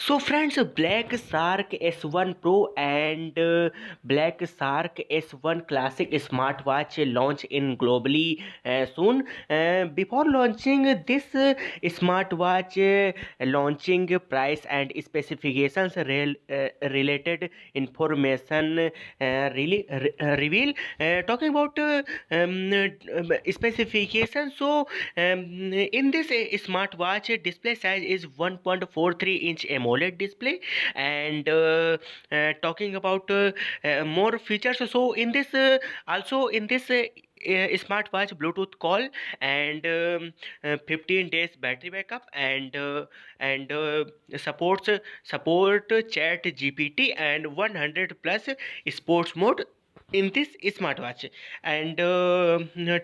So friends, Black Shark S1 Pro and Black Shark S1 Classic smartwatch launch in globally soon. Before launching this smartwatch, launching price and specifications related information reveal. Talking about specifications, so in this smartwatch display size is 1.43-inch AMOLED display, and talking about more features. So in this also in this smartwatch Bluetooth call and 15 days battery backup, and support chat GPT and 100 plus sports mode in this smartwatch. And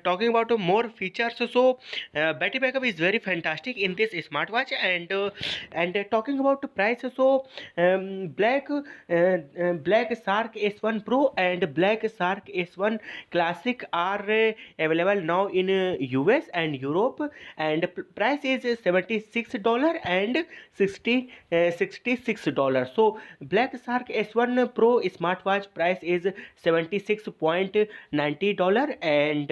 talking about more features, so battery backup is very fantastic in this smartwatch. And talking about the price, so Black Shark S1 Pro and Black Shark S1 Classic are available now in US and Europe, and price is $76 and 66 dollars. So Black Shark S1 Pro smartwatch price is $76.90, and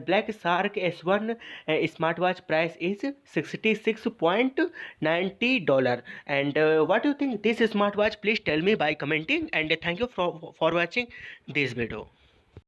Black Shark S1 smartwatch price is $66.90. And what do you think this smartwatch? Please tell me by commenting, and thank you for watching this video.